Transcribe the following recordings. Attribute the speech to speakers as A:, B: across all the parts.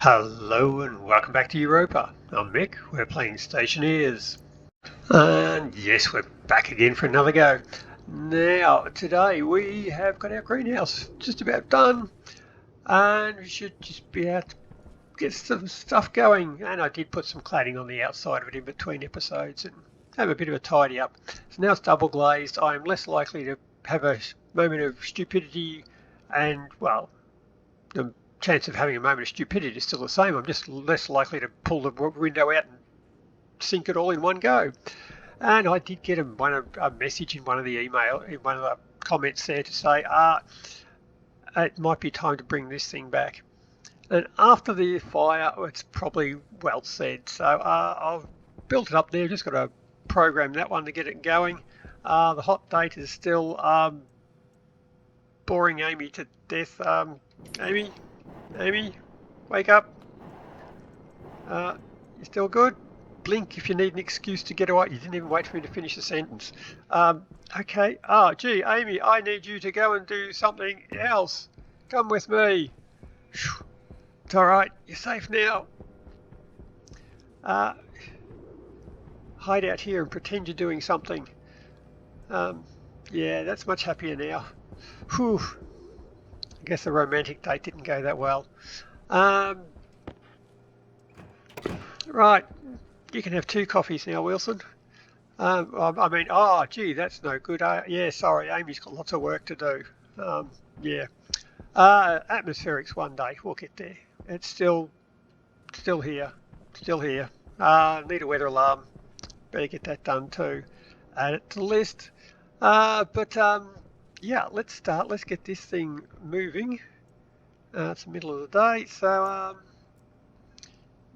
A: Hello and welcome back to Europa. I'm Mick, we're playing Stationeers. And yes, we're back again for another go. Now, today we have got our greenhouse just about done. And we should just be able to get some stuff going. And I did put some cladding on the outside of it in between episodes and have a bit of a tidy up. So now it's double glazed. I'm less likely to have a moment of stupidity and, well, the chance of having a moment of stupidity is still the same. I'm just less likely to pull the window out and sink it all in one go. And I did get a message in one of the comments there to say, it might be time to bring this thing back. And after the fire, it's probably well said. So I've built it up there. Just got to program that one to get it going. The hot date is still boring Amy to death. Amy, wake up. You still good? Blink if you need an excuse to get away. You didn't even wait for me to finish the sentence. Okay. Oh, gee, Amy, I need you to go and do something else. Come with me. It's all right. You're safe now. Hide out here and pretend you're doing something. Yeah, that's much happier now. Whew. I guess the romantic date didn't go that well. Right, you can have 2 coffees now, Wilson. Gee, that's no good. Yeah, sorry, Amy's got lots of work to do. Yeah. Atmospherics one day, we'll get there. It's still here. Need a weather alarm. Better get that done too. Add it to the list. Yeah, let's start. Let's get this thing moving. It's the middle of the day, so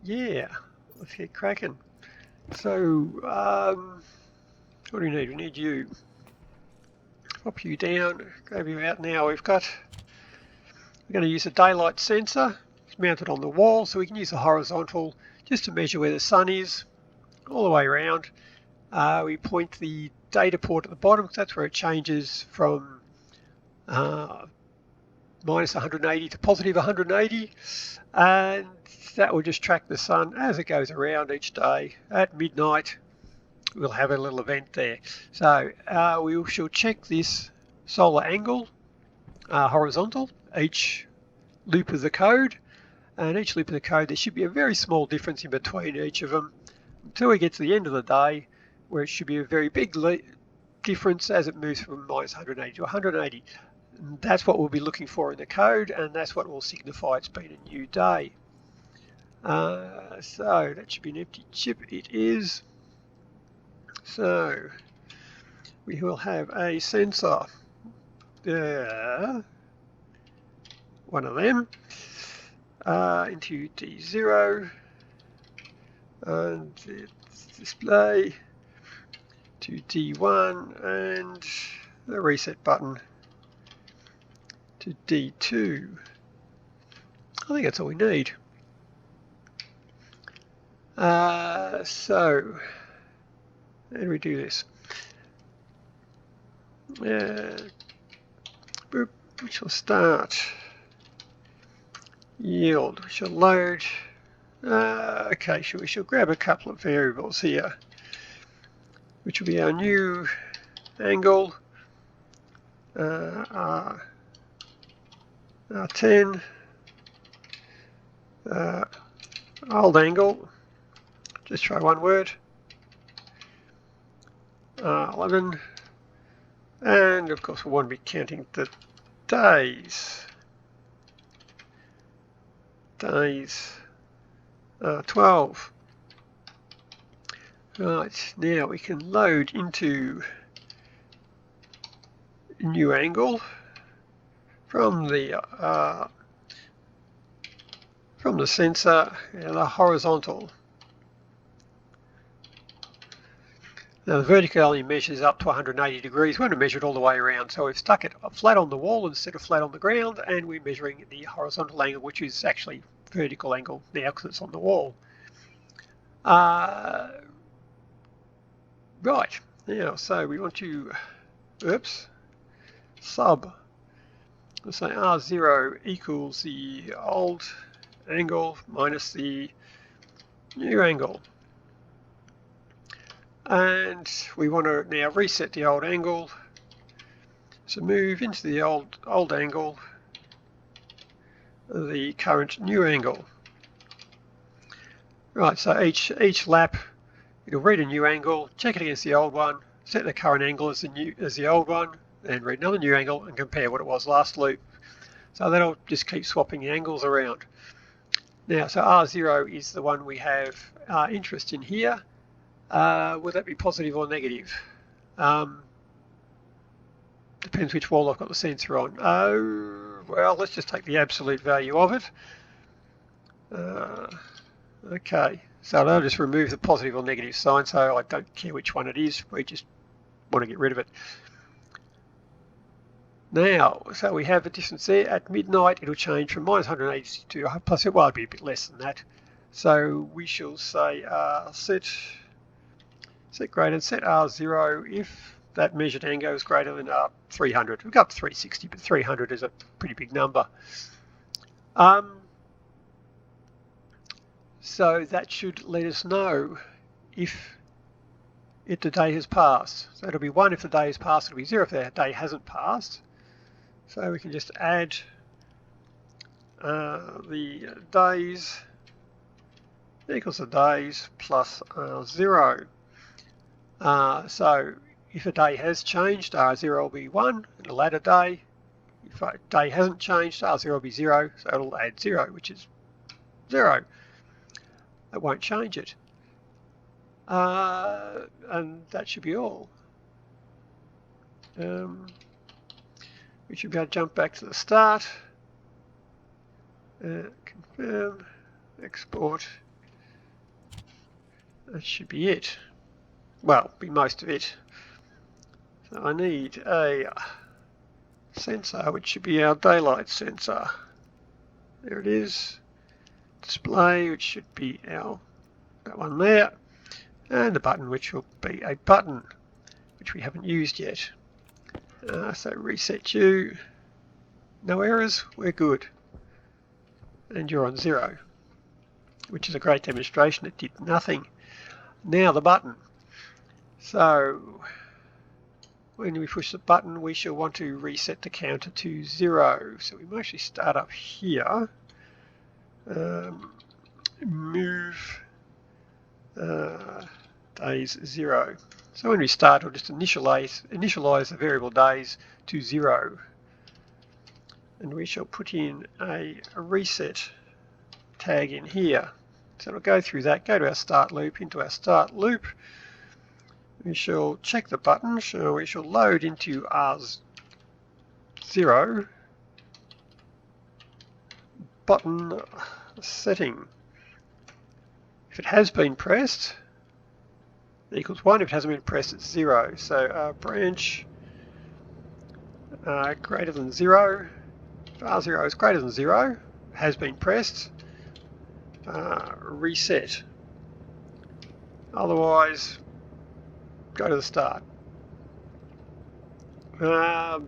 A: yeah, let's get cracking. So, what do we need? We need you. Pop you down, grab you out now. We're going to use a daylight sensor. It's mounted on the wall, so we can use the horizontal just to measure where the sun is all the way around. We point the data port at the bottom because that's where it changes from minus 180 to positive 180, and that will just track the sun as it goes around each day. At midnight we'll have a little event there. So we shall check this solar angle horizontal each loop of the code, and each loop of the code there should be a very small difference in between each of them until we get to the end of the day, where it should be a very big difference as it moves from minus 180 to 180. And that's what we'll be looking for in the code, and that's what will signify it's been a new day. So that should be an empty chip. It is. So we will have a sensor. One of them into D0, and it's display to D1, and the reset button to D2. I think that's all we need. So how do we do this? We shall start yield. We shall load. Okay, we shall grab a couple of variables here, which will be our new angle, R10, old angle, just try one word, 11, and of course we want to be counting the days, 12. Right, now we can load into a new angle from the sensor, the horizontal. Now the vertical only measures up to 180 degrees. We want to measure it all the way around, so we've stuck it flat on the wall instead of flat on the ground, and we're measuring the horizontal angle, which is actually vertical angle now because it's on the wall. Right, now, so we want to, sub, let's say R0 equals the old angle minus the new angle. And we want to now reset the old angle. So move into the old angle, the current new angle. Right, so each lap it'll read a new angle, check it against the old one, set the current angle as the old one, and read another new angle and compare what it was last loop. So that'll just keep swapping the angles around. Now, so R0 is the one we have interest in here. Would that be positive or negative? Depends which wall I've got the sensor on. Well, let's just take the absolute value of it. Okay, so I'll just remove the positive or negative sign, so I don't care which one it is, we just want to get rid of it. Now, so we have a distance there. At midnight, it'll change from minus 180 to plus, well, it'll be a bit less than that. So we shall say set greater, set R0 if that measured angle is greater than 300. We've got up to 360, but 300 is a pretty big number. So that should let us know if the day has passed. So it'll be 1 if the day has passed, it'll be 0 if the day hasn't passed. So we can just add the days equals the days plus 0. So if a day has changed, R0 will be 1 in the latter day. If a day hasn't changed, R0 will be 0, so it'll add 0, which is 0. It won't change it. And that should be all. We should be able to jump back to the start. Confirm, export. That should be it. Well, be most of it. So I need a sensor, which should be our daylight sensor. There it is. Display, which should be that one there. And the button, which will be a button, which we haven't used yet. So reset you. No errors, we're good. And you're on 0, which is a great demonstration. It did nothing. Now the button. So when we push the button, we shall want to reset the counter to 0. So we might actually start up here. Move days 0. So when we start, we'll just initialize the variable days to 0. And we shall put in a reset tag in here. So we'll go through that, go to our start loop, into our start loop. We shall check the button, so we shall load into R0 button setting. If it has been pressed, equals 1. If it hasn't been pressed, it's 0. So branch greater than 0. If R0 is greater than 0, has been pressed, reset. Otherwise, go to the start. That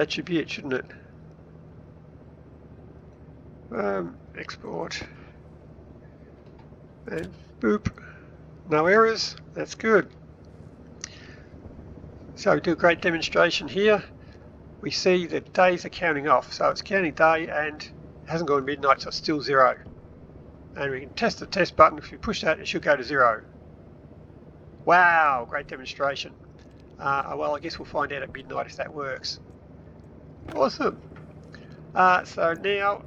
A: should be it, shouldn't it? Export. And boop. No errors. That's good. So we do a great demonstration here. We see that days are counting off. So it's counting day and it hasn't gone midnight, so it's still 0. And we can test the test button. If we push that, it should go to 0. Wow, great demonstration. Well, I guess we'll find out at midnight if that works. Awesome. So now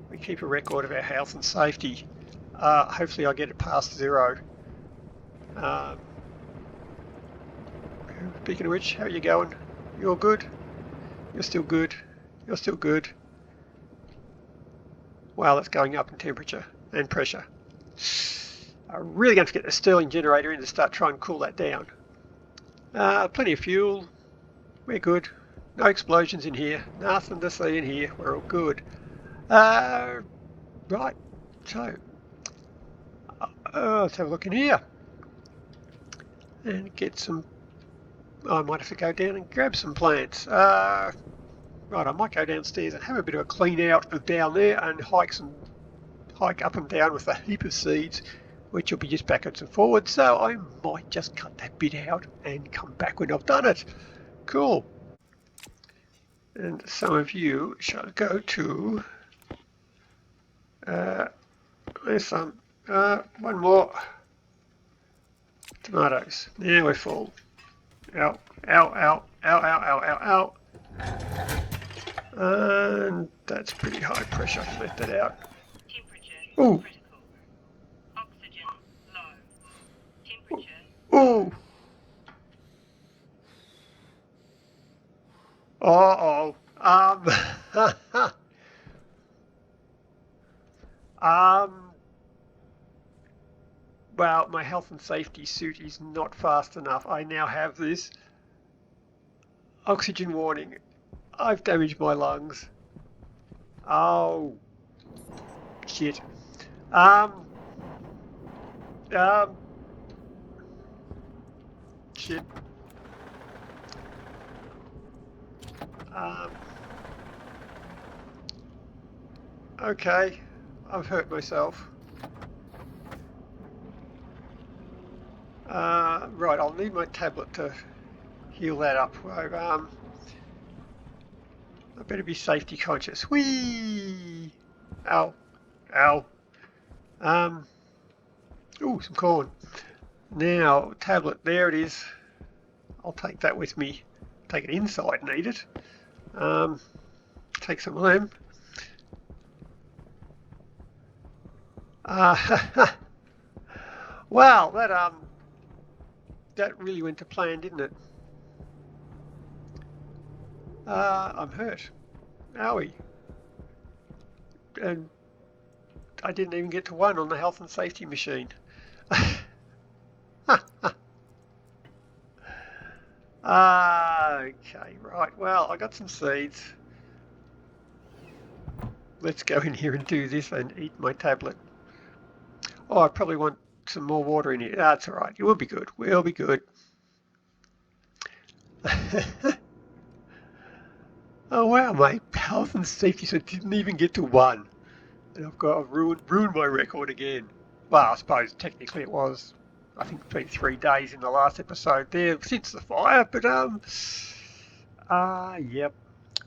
A: we keep a record of our health and safety. Hopefully I get it past 0. Speaking of which, how are you going? You're good? You're still good? You're still good? Wow, that's going up in temperature and pressure. I'm really going to get the Stirling generator in to start trying to cool that down. Plenty of fuel. We're good. No explosions in here. Nothing to see in here. We're all good. Right. So, let's have a look in here. And get some... I might have to go down and grab some plants. Right, I might go downstairs and have a bit of a clean out of down there and hike up and down with a heap of seeds, which will be just backwards and forwards. So I might just cut that bit out and come back when I've done it. Cool. And some of you shall go to. There's some. One more. Tomatoes. Now we're full. Ow, ow, ow, ow, ow, ow, ow, ow. And that's pretty high pressure. Let that out. Ooh.
B: Critical. Oxygen low. Temperature.
A: Ooh. Uh-oh. Well, my health and safety suit is not fast enough. I now have this oxygen warning. I've damaged my lungs. Oh. Shit. Shit. Okay, I've hurt myself. Right, I'll need my tablet to heal that up. I better be safety conscious. Whee! Ow. Ow. Ooh, some corn. Now, tablet, there it is. I'll take that with me. Take it inside and eat it. Take some of them. Well, that really went to plan, didn't it? I'm hurt. Owie. And I didn't even get to one on the health and safety machine. Okay, right. Well, I got some seeds. Let's go in here and do this and eat my tablet. Oh, I probably want some more water in here. That's all right. We'll be good. We'll be good. Oh wow, my health and safety so didn't even get to one, and I've ruined my record again. Well, I suppose technically it was. I think it's been 3 days in the last episode there since the fire, but yep,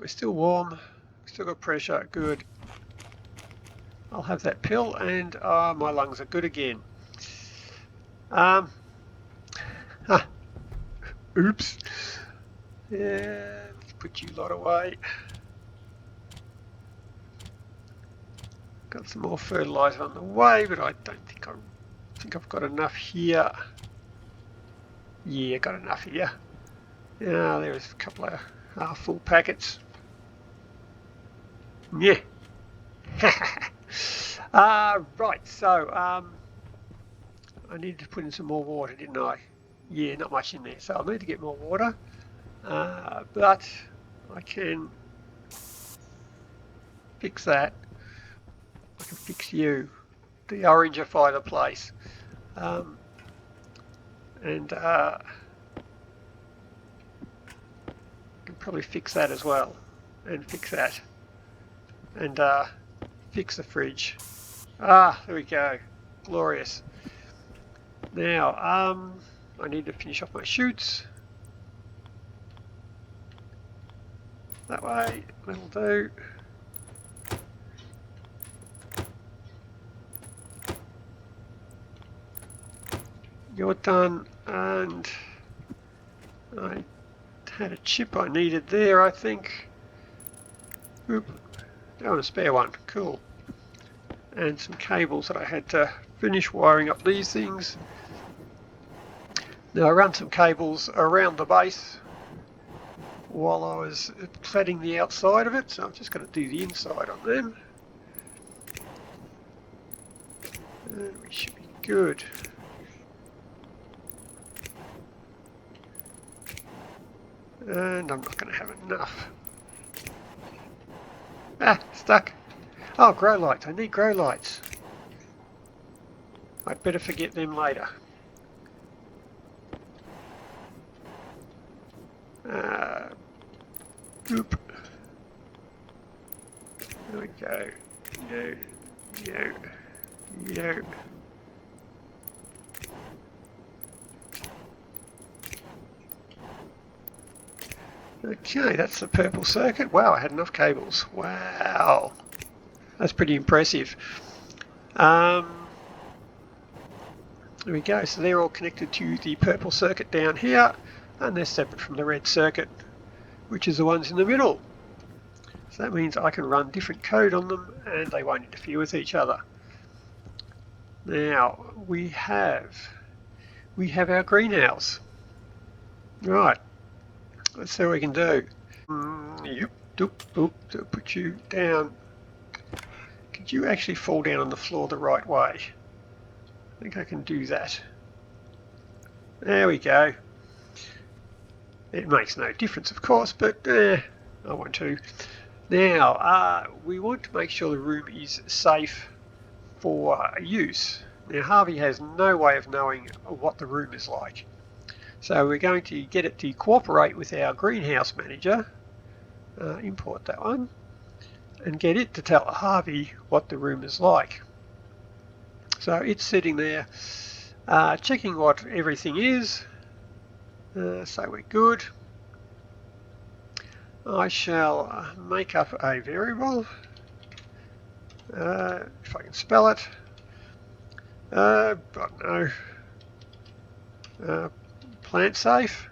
A: we're still warm, still got pressure, good. I'll have that pill, and my lungs are good again. Oops. Yeah, let's put you lot away. Got some more fertilizer on the way, but I don't think I've got enough here. Yeah, got enough here. Yeah, there's a couple of full packets. Yeah. Right, so I needed to put in some more water, didn't I? Yeah, not much in there, so I'll need to get more water. But I can fix that. I can fix you, de-orangify the place, and can probably fix that as well, and fix that, and fix the fridge. There we go, glorious. Now I need to finish off my chutes. That way, that'll do. You're done, and I had a chip I needed there, I think. Oop, oh, a spare one, cool. And some cables that I had to finish wiring up these things. Now I run some cables around the base while I was cladding the outside of it, so I'm just going to do the inside on them. And we should be good. And I'm not going to have enough. Stuck. Oh, grow lights. I need grow lights. I'd better forget them later. Oop. There we go. No. Okay, that's the purple circuit. Wow, I had enough cables. Wow. That's pretty impressive. There we go. So they're all connected to the purple circuit down here, and they're separate from the red circuit, which is the ones in the middle. So that means I can run different code on them and they won't interfere with each other. Now we have our greenhouse. Right, let's see what we can do. Put you down. Could you actually fall down on the floor the right way? I think I can do that. There we go. It makes no difference, of course, but I want to. Now, we want to make sure the room is safe for use. Now, Harvey has no way of knowing what the room is like. So we're going to get it to cooperate with our greenhouse manager, import that one, and get it to tell Harvey what the room is like. So it's sitting there checking what everything is, so we're good. I shall make up a variable, if I can spell it, plant safe.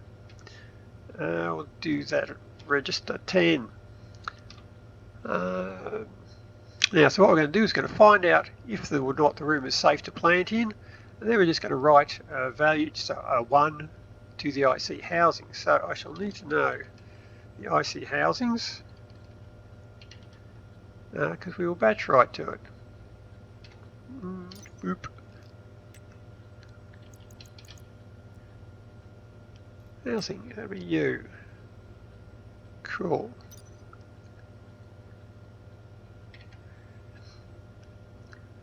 A: We'll do that at register 10. Now, so what we're going to do is going to find out if or not the room is safe to plant in, and then we're just going to write a value, so a 1 to the IC housing. So I shall need to know the IC housings, because we will batch write to it. Housing, that'll be you. Cool.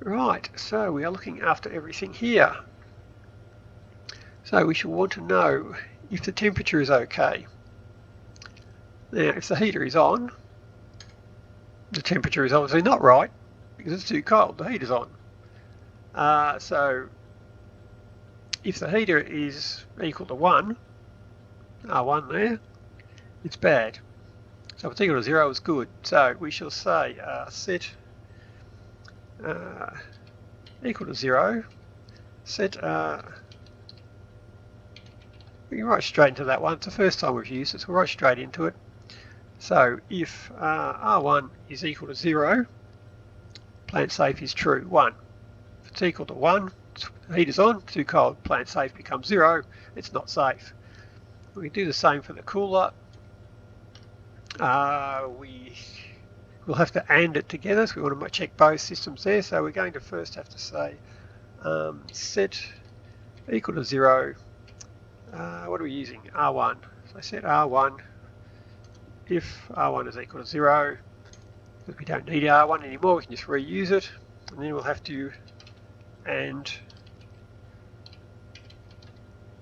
A: Right, so we are looking after everything here. So we shall want to know if the temperature is okay. Now, if the heater is on, the temperature is obviously not right because it's too cold. The heater's on. So if the heater is equal to 1, R1 there, it's bad. So if it's equal to 0, it's good. So we shall say set equal to 0, set, we can write straight into that one. It's the first time we've used it, so we'll write straight into it. So if R1 is equal to 0, plant safe is true, 1. If it's equal to 1, the heater's on, too cold, plant safe becomes 0, it's not safe. We can do the same for the cooler. We'll have to AND it together, so we want to check both systems there. So we're going to first have to say set equal to 0. What are we using? R1. So I set R1 if R1 is equal to 0, because we don't need R1 anymore, we can just reuse it, and then we'll have to AND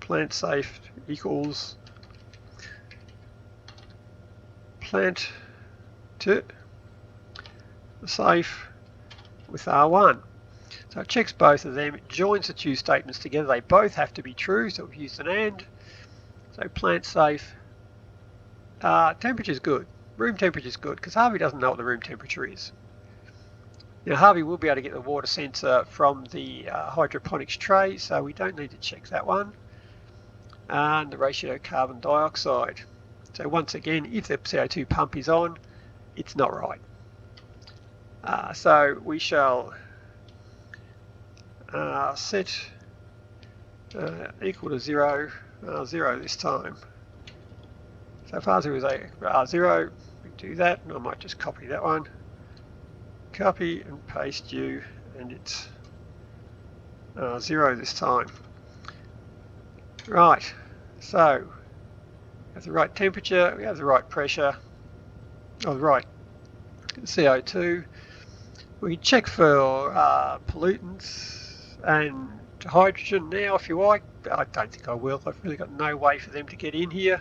A: plant safe equals plant to safe with R1. So it checks both of them, it joins the two statements together, they both have to be true, so we've used an AND. So plant safe, temperature is good, room temperature is good, because Harvey doesn't know what the room temperature is. Now Harvey will be able to get the water sensor from the hydroponics tray, so we don't need to check that one. And the ratio carbon dioxide. So once again, if the CO2 pump is on, it's not right. So we shall set equal to 0, 0 this time. So far 0 is 0, we do that, and I might just copy that one. Copy and paste you, and it's 0 this time. Right, so we have the right temperature, we have the right pressure, or the right CO2. We can check for pollutants and hydrogen now if you like. I don't think I will, I've really got no way for them to get in here,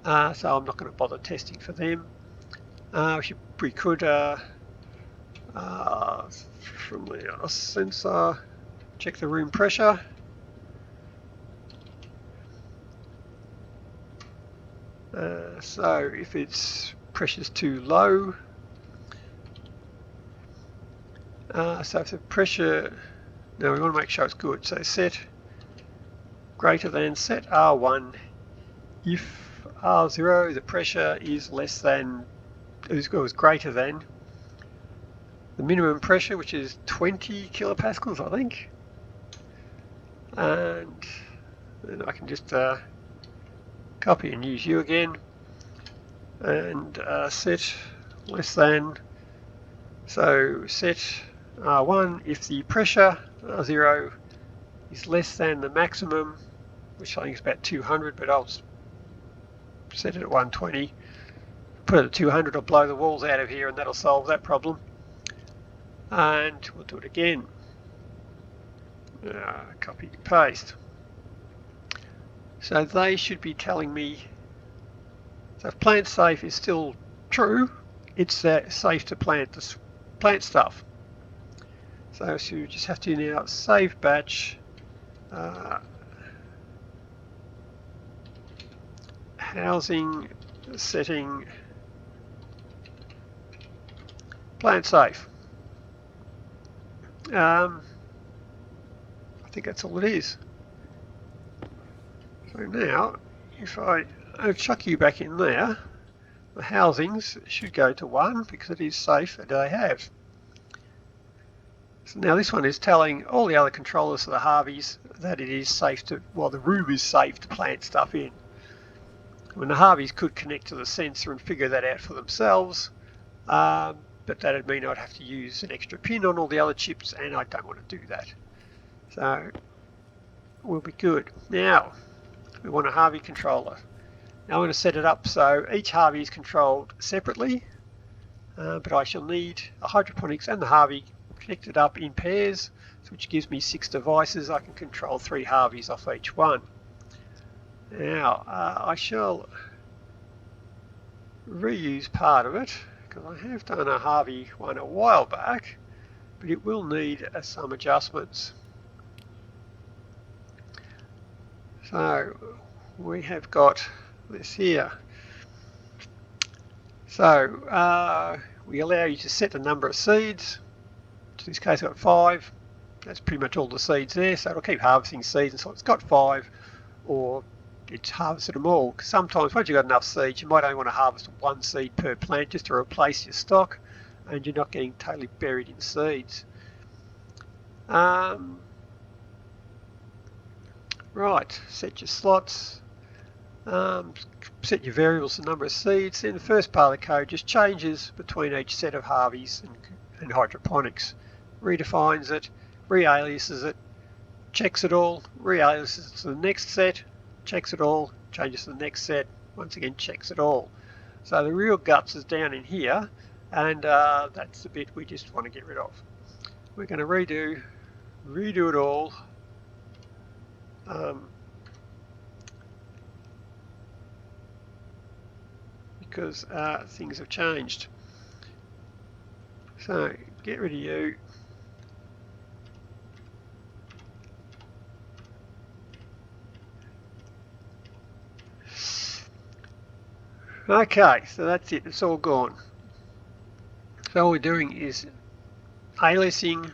A: so I'm not going to bother testing for them. We could From the sensor, check the room pressure. So if its pressure's too low, so if the pressure, now we want to make sure it's good, so set greater than, set R1 if R0 the pressure is less than, is greater than the minimum pressure, which is 20 kilopascals I think, and then I can just copy and use you again, and set less than, so set R1 if the pressure R0 is less than the maximum, which I think is about 200, but I'll set it at 120. Put it at 200, I'll blow the walls out of here and that'll solve that problem. And we'll do it again. Copy, paste. So they should be telling me, so if plant safe is still true, it's safe to plant stuff. So you just have to now save batch, housing setting, plant safe. I think that's all it is. So now, if I'll chuck you back in there, the housings should go to 1 because it is safe that they have. So now this one is telling all the other controllers of the Harveys that it is safe to, well, the room is safe to plant stuff in. When the Harveys could connect to the sensor and figure that out for themselves, but that'd mean I'd have to use an extra pin on all the other chips, and I don't want to do that. So we'll be good. Now we want a Harvey controller. Now I'm going to set it up so each Harvey is controlled separately, but I shall need a hydroponics and the Harvey connected up in pairs, which gives me 6 devices. I can control 3 Harveys off each one. Now I shall reuse part of it because I have done a Harvey one a while back, but it will need some adjustments. So we have got this here. So we allow you to set the number of seeds. In this case I've got 5. That's pretty much all the seeds there, so it'll keep harvesting seeds until it's got 5, or it's harvested them all. Sometimes once you've got enough seeds, you might only want to harvest 1 seed per plant just to replace your stock, and you're not getting totally buried in seeds. Right, set your slots, set your variables, the number of seeds. Then the first part of the code just changes between each set of Harveys and hydroponics. Redefines it, realiases it, checks it all, realiases it to the next set, checks it all, changes to the next set, once again checks it all. So the real guts is down in here, and that's the bit we just want to get rid of. We're going to redo it all. Because things have changed. So get rid of you. Okay, so that's it, it's all gone. So all we're doing is aliasing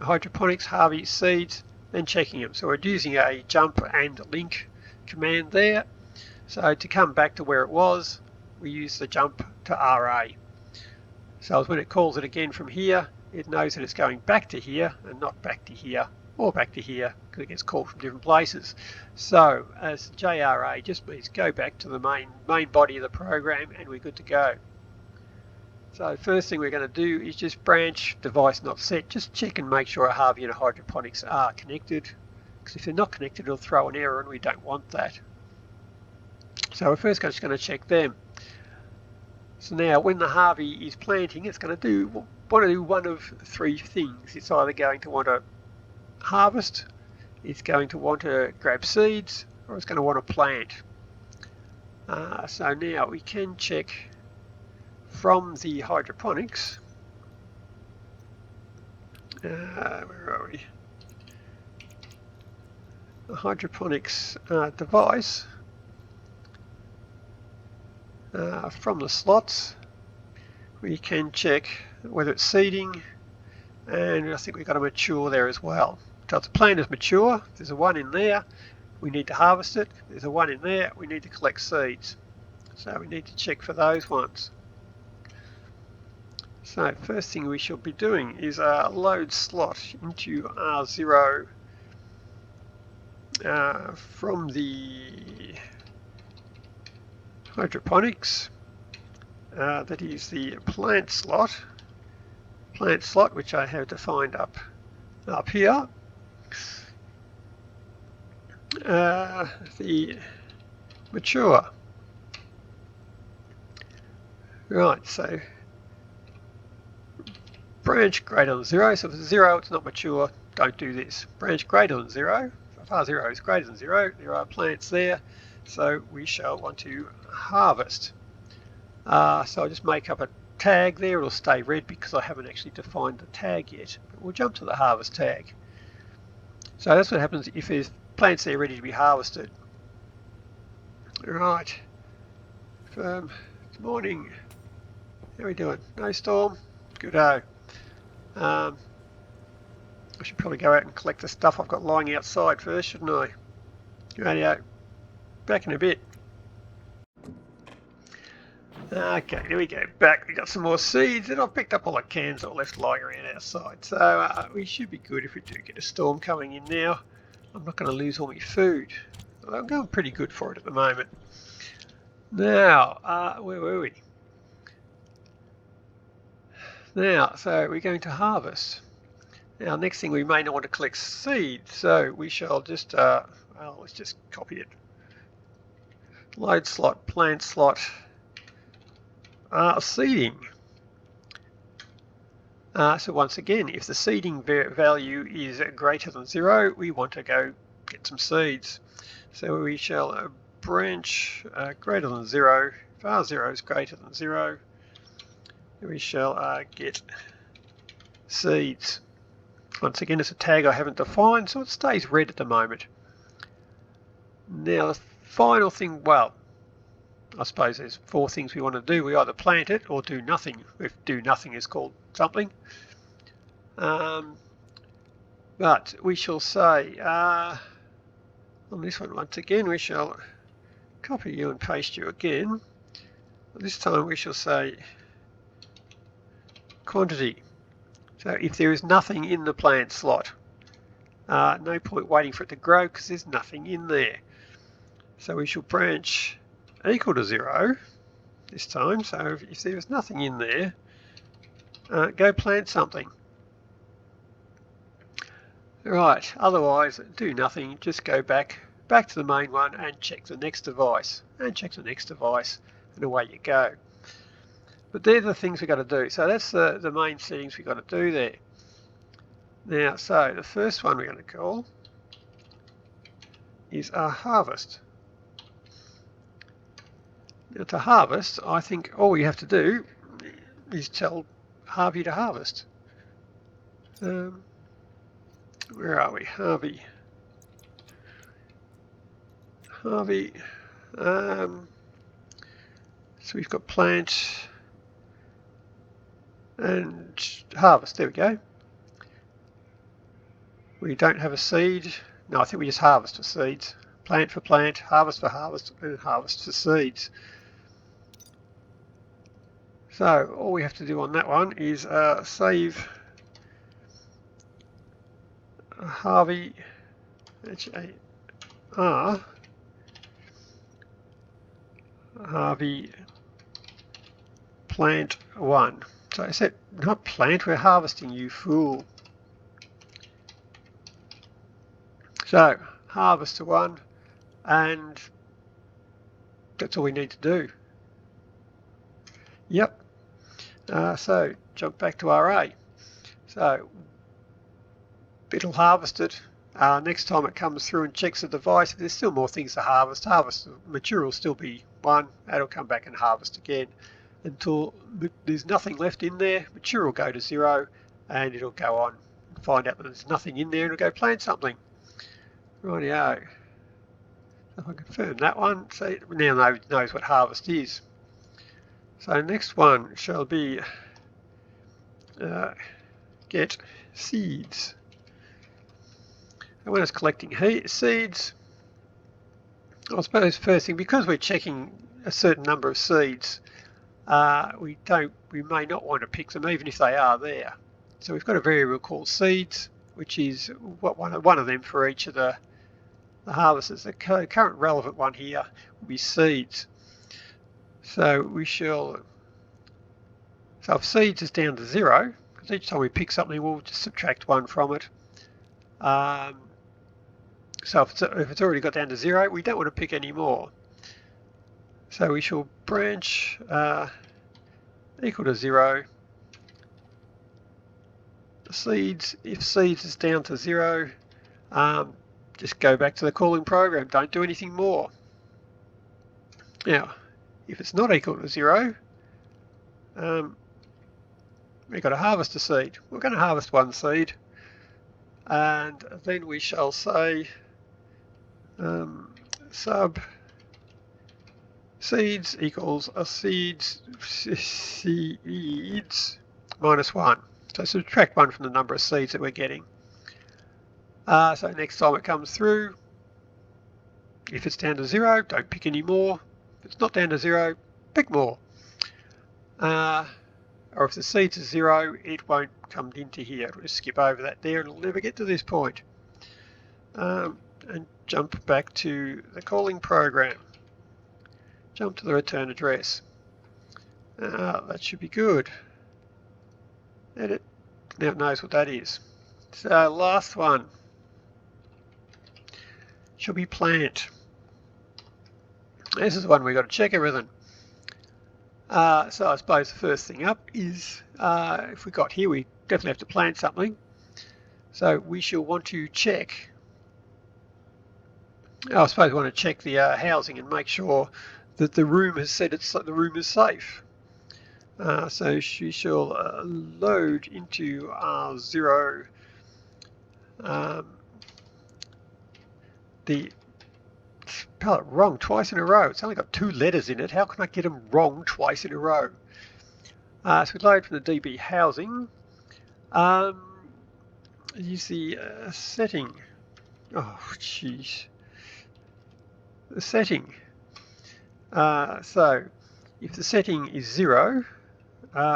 A: hydroponics Harvey seeds, then checking them. So we're using a jump and link command there. So to come back to where it was, we use the jump to RA. So when it calls it again from here, it knows that it's going back to here and not back to here or back to here, because it gets called from different places. So as JRA just means go back to the main body of the program, and we're good to go. So first thing we're going to do is just branch device not set. Just check and make sure a Harvey and a hydroponics are connected, because if they're not connected it'll throw an error and we don't want that. So we're first just going to check them. So now when the Harvey is planting, it's going to want to do one of 3 things. It's either going to want to harvest, it's going to want to grab seeds, or it's going to want to plant. So now we can check from the hydroponics where are we? The hydroponics device from the slots. We can check whether it's seeding, and I think we've got a mature there as well. So if the plant is mature, there's a 1 in there, we need to harvest it. There's a 1 in there, we need to collect seeds. So we need to check for those ones. So first thing we should be doing is load slot into R0 from the hydroponics. That is the plant slot, which I have defined up here. The mature. Right, so branch greater than 0. So if it's 0, it's not mature. Don't do this. Branch greater than 0. If R0 is greater than 0, there are plants there. So we shall want to harvest. So I'll just make up a tag there. It'll stay red because I haven't actually defined the tag yet. But we'll jump to the harvest tag. So that's what happens if there's plants there ready to be harvested. Right. Good morning. How are we doing? No storm? Good-o. I should probably go out and collect the stuff I've got lying outside first, shouldn't I? Radio. Back in a bit. Okay, here we go. Back. We got some more seeds, and I've picked up all the cans that were left lying around outside. So we should be good if we do get a storm coming in now. I'm not going to lose all my food. I'm going pretty good for it at the moment. Now, where were we? Now, so we're going to harvest. Now, next thing we may not want to collect seeds, so we shall just, well, let's just copy it. Load slot, plant slot, seeding. So once again, if the seeding value is greater than 0, we want to go get some seeds. So we shall branch greater than 0. If R0 is greater than 0, we shall get seeds. Once again, it's a tag I haven't defined, so it stays red at the moment. Now the final thing, well, I suppose there's 4 things we want to do. We either plant it or do nothing. If do nothing is called something. But we shall say, on this one once again, we shall copy you and paste you again. This time we shall say quantity. So if there is nothing in the plant slot, no point waiting for it to grow because there's nothing in there. So we shall branch equal to 0 this time. So if there is nothing in there, go plant something. Right, otherwise do nothing, just go back to the main one and check the next device, and away you go. But they're the things we've got to do. So that's the main settings we've got to do there. Now, so the first one we're going to call is a harvest. Now to harvest, I think all you have to do is tell Harvey to harvest. Where are we? Harvey. So we've got plant and harvest. There we go. We don't have a seed. No, I think we just harvest for seeds. Plant for plant, harvest for harvest, and harvest for seeds. So all we have to do on that one is save Harvey H-A-R Harvey plant 1. So I said not plant, we're harvesting, you fool. So harvest to 1, and that's all we need to do. Yep. So jump back to RA. So it'll harvest it. Next time it comes through and checks the device, if there's still more things to harvest, mature will still be 1. It'll come back and harvest again until there's nothing left in there. Mature will go to 0, and it'll go on find out that there's nothing in there and we'll go plant something. Rightio. So if I confirm that one, so it now knows what harvest is. So next one shall be get seeds. And when it's collecting seeds, I suppose first thing, because we're checking a certain number of seeds, we may not want to pick them even if they are there. So we've got a variable called seeds, which is one of them for each of the harvesters. The current relevant one here will be seeds. So we shall, so if seeds is down to 0, because each time we pick something we'll just subtract 1 from it. So if it's already got down to 0, we don't want to pick any more. So we shall branch equal to 0. Seeds, if seeds is down to 0, just go back to the calling program. Don't do anything more. Now, if it's not equal to 0, we've got to harvest a seed. We're going to harvest 1 seed, and then we shall say sub seeds equals a seeds minus 1. So subtract 1 from the number of seeds that we're getting. So next time it comes through, if it's down to 0, don't pick any more. If it's not down to 0, pick more. Or if the seeds are 0, it won't come into here. It'll just skip over that there and it'll never get to this point. And jump back to the calling program. Jump to the return address. That should be good. Edit. Now it knows what that is. So last one should be plant. This is the one we've got to check everything. So I suppose the first thing up is if we got here, we definitely have to plant something. So we shall want to check. I suppose we want to check the housing and make sure that the room has said the room is safe. So she shall load into R0 spell it wrong twice in a row. It's only got 2 letters in it. How can I get them wrong twice in a row? So we load from the DB housing. Use the setting. Oh, jeez. The setting. So if the setting is 0,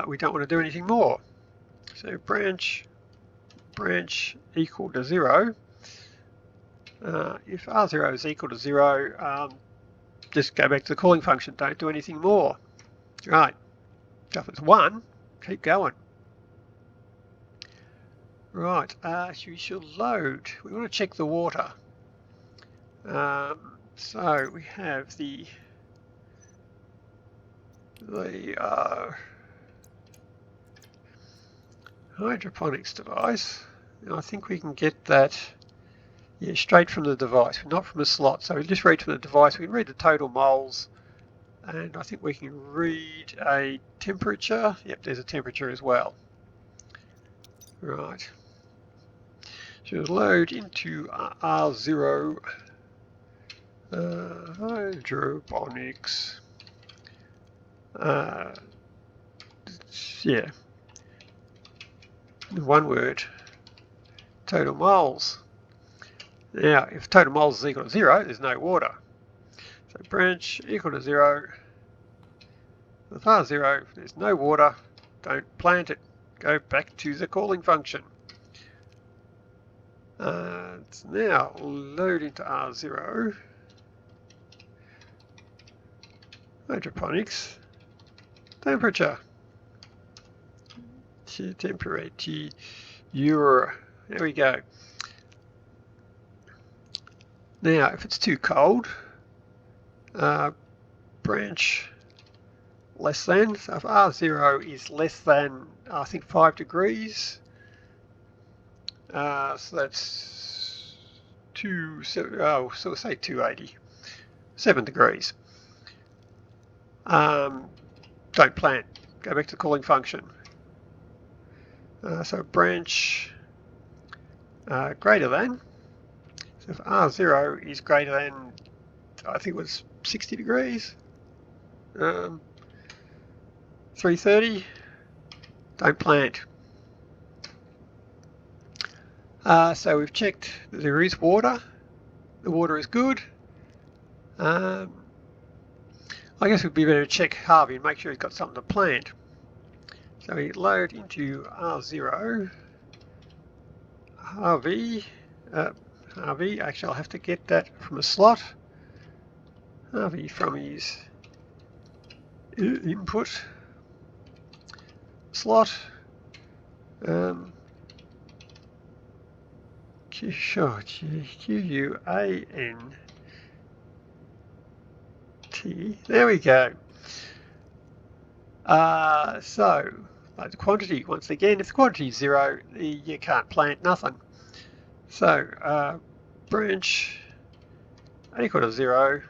A: we don't want to do anything more. So branch equal to 0. If R0 is equal to 0, just go back to the calling function. Don't do anything more. Right. So if it's 1, keep going. Right. We shall load. We want to check the water. So we have the hydroponics device. And I think we can get that straight from the device, not from a slot. So we just read from the device. We can read the total moles, and I think we can read a temperature. Yep, there's a temperature as well. Right. So we'll load into R0 hydroponics. Yeah. One word. Total moles. Now, if total moles is equal to 0, there's no water. So branch equal to 0. With R0, there's no water. Don't plant it. Go back to the calling function. It's now load into R0. Hydroponics. Temperature. Temperature. There we go. Now, if it's too cold, branch less than. So if R0 is less than, I think, 5 degrees, so that's so we'll say 280, 7 degrees. Don't plant. Go back to the calling function. So branch greater than. So if R0 is greater than, I think it was 60 degrees, 330, don't plant. So we've checked that there is water. The water is good. I guess we'd be better to check Harvey and make sure he's got something to plant. So we load into R0. Harvey, actually I'll have to get that from a slot. Harvey from his input slot. Q-U-A-N-T. There we go. So, like the quantity, once again, if the quantity is 0, you can't plant nothing. So, branch equal to 0,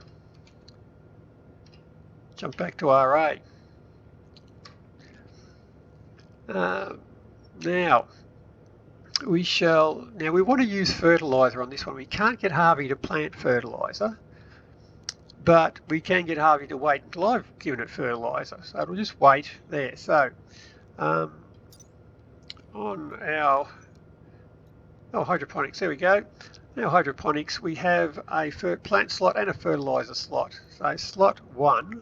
A: jump back to RA. Now we want to use fertilizer on this one. We can't get Harvey to plant fertilizer, but we can get Harvey to wait until I've given it fertilizer. So it'll just wait there. So on our hydroponics, there we go. Now hydroponics, we have a plant slot and a fertilizer slot. So slot 1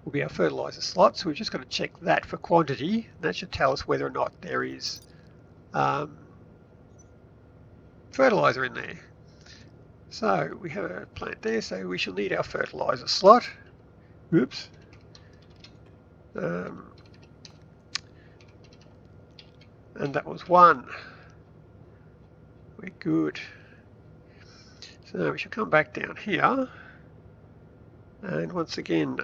A: will be our fertilizer slot. So we've just got to check that for quantity. That should tell us whether or not there is fertilizer in there. So we have a plant there, so we shall need our fertilizer slot. Oops. And that was 1. We're good. So we shall come back down here. And once again,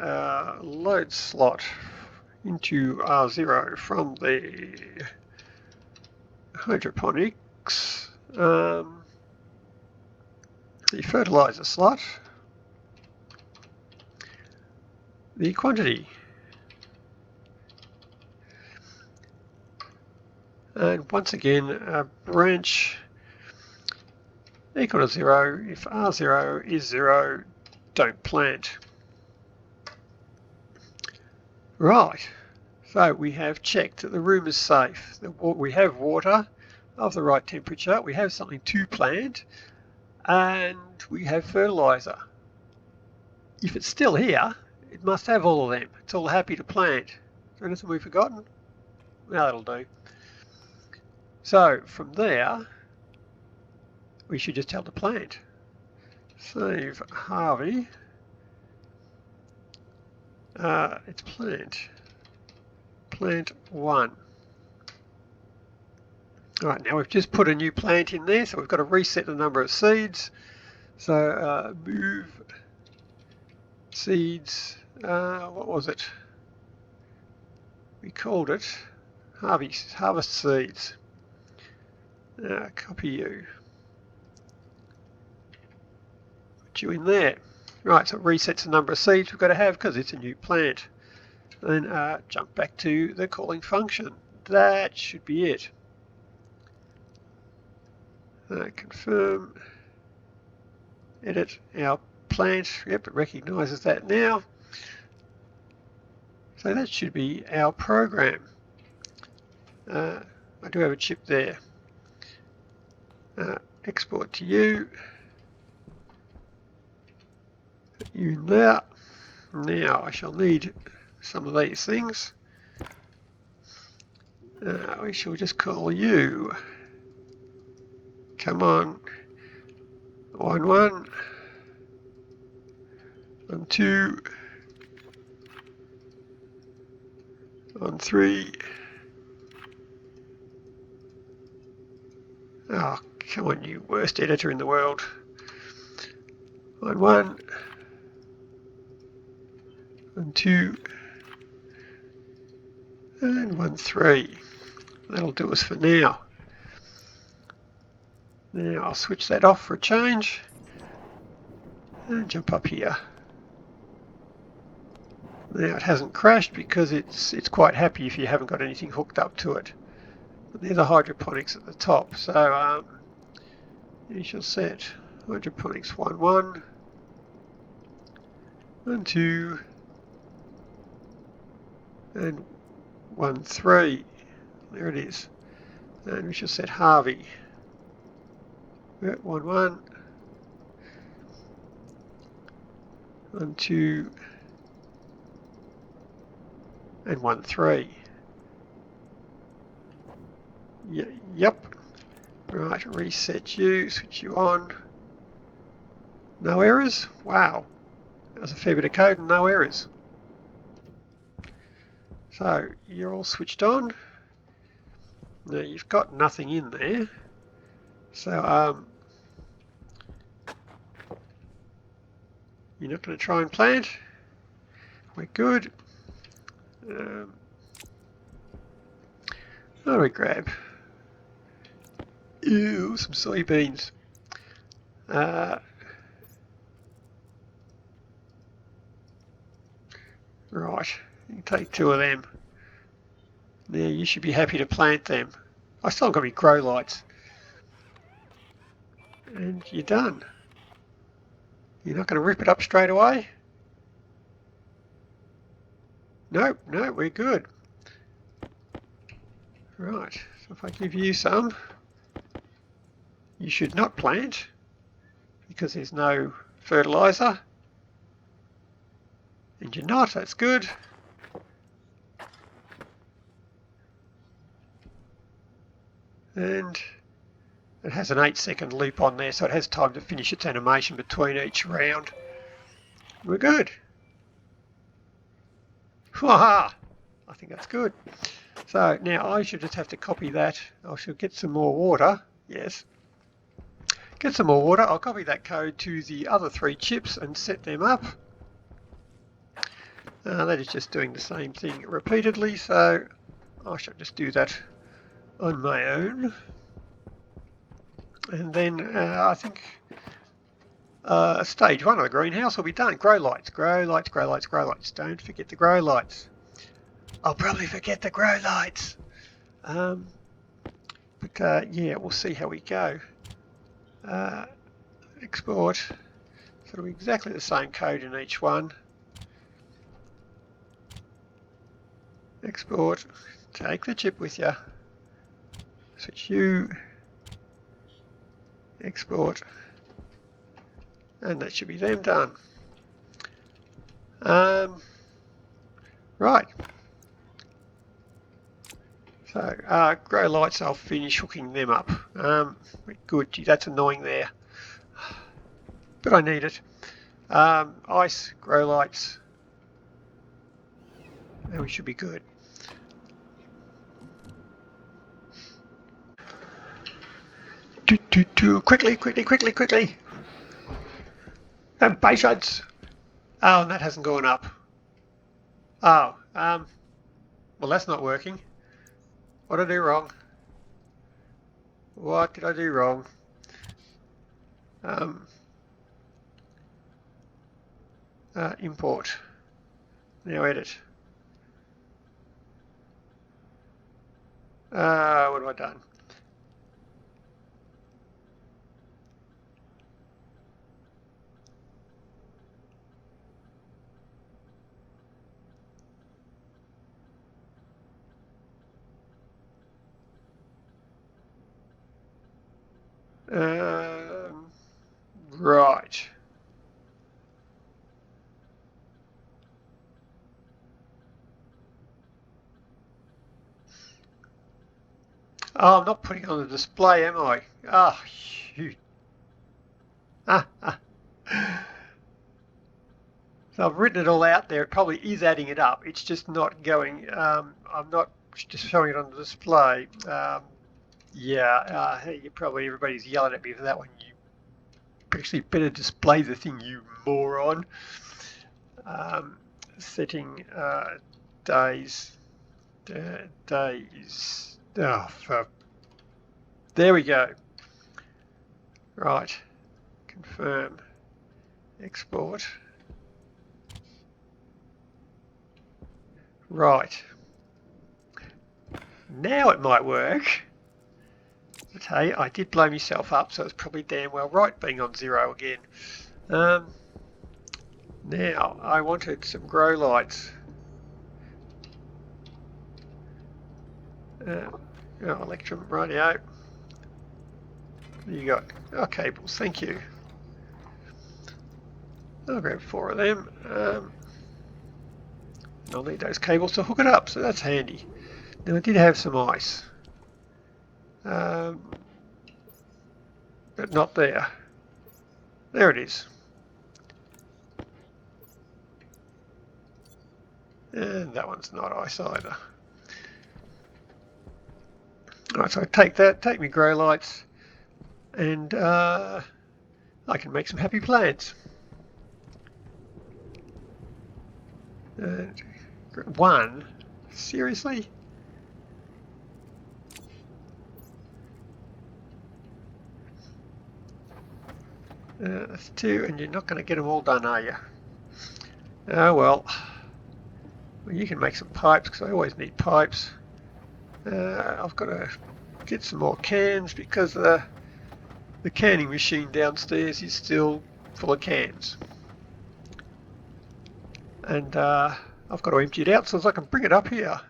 A: load slot into R0 from the hydroponics. The fertilizer slot, the quantity, and once again branch equal to 0. If R0 is 0, don't plant. Right, so we have checked that the room is safe. We have water of the right temperature, we have something to plant, and we have fertilizer. If it's still here, it must have all of them. It's all happy to plant. Is there anything we've forgotten? No, that'll do. So from there, we should just tell the plant. Save Harvey. It's plant 1. Alright, now we've just put a new plant in there, so we've got to reset the number of seeds. So move seeds, what was it? We called it harvest seeds. Copy you. Put you in there. Right, so it resets the number of seeds we've got to have because it's a new plant. Then jump back to the calling function. That should be it. Confirm, edit our plant. Yep, it recognises that now. So that should be our program. I do have a chip there. Export to you. You there. Now I shall need some of these things. We shall just call you. Come on. On 1. On 2. On 3. Oh, come on, you worst editor in the world. On 1. On 2. And on 3. That'll do us for now. Now I'll switch that off for a change and jump up here. Now it hasn't crashed because it's quite happy if you haven't got anything hooked up to it. But there's a hydroponics at the top, so Initial set hydroponics 1-1, 1-2, and 1-3. There it is. And we shall set Harvey. 1-1, 1-2, and 1-3. Yep. Right, reset you, switch you on. No errors? Wow. That was a fair bit of code and no errors. So, you're all switched on. Now, you've got nothing in there. So, you're not going to try and plant. We're good. What do we grab? Ew, some soybeans. Right, you can take 2 of them. Now you should be happy to plant them. I still got me grow lights. And you're done. You're not going to rip it up straight away? Nope, no, we're good. Right, so if I give you some, you should not plant because there's no fertiliser. And you're not, that's good. And it has an 8-second loop on there, so it has time to finish its animation between each round. We're good. Haha! I think that's good. So now I should just have to copy that. I should get some more water. Yes. Get some more water. I'll copy that code to the other 3 chips and set them up. That is just doing the same thing repeatedly, so I shall just do that on my own. And then I think stage 1 of the greenhouse will be done. Grow lights, grow lights, grow lights, grow lights. Don't forget the grow lights. I'll probably forget the grow lights. But yeah, we'll see how we go. Export. So it'll be exactly the same code in each one. Export. Take the chip with you. Switch you. Export. And that should be them done. Right. So, grow lights, I'll finish hooking them up. Good, gee, that's annoying there. But I need it. Ice, grow lights. And we should be good. Quickly, quickly, quickly, quickly. And patience. Oh, and that hasn't gone up. Oh, well, that's not working. What did I do wrong? What did I do wrong? Import. Now edit. What have I done? Right. Oh, I'm not putting it on the display, am I? Oh, shoot. So I've written it all out there. It probably is adding it up. It's just not going. I'm not just showing it on the display. Yeah, you probably everybody's yelling at me for that one. You actually better display the thing, you moron. Setting days. Oh, there we go. Right. Confirm. Export. Right. Now it might work. But hey, I did blow myself up, so it's probably damn well right being on 0 again. Now, I wanted some grow lights. Electrum, rightio. You got cables, thank you. I'll grab 4 of them. I'll need those cables to hook it up, so that's handy. Now I did have some ice, but not there. There it is. And that one's not ice either. Alright, so I take that, take my grow lights, and I can make some happy plants. One? Seriously? That's 2, and you're not going to get them all done, are you? Oh well. Well, you can make some pipes, because I always need pipes. I've got to get some more cans, because the canning machine downstairs is still full of cans. And I've got to empty it out so I can bring it up here.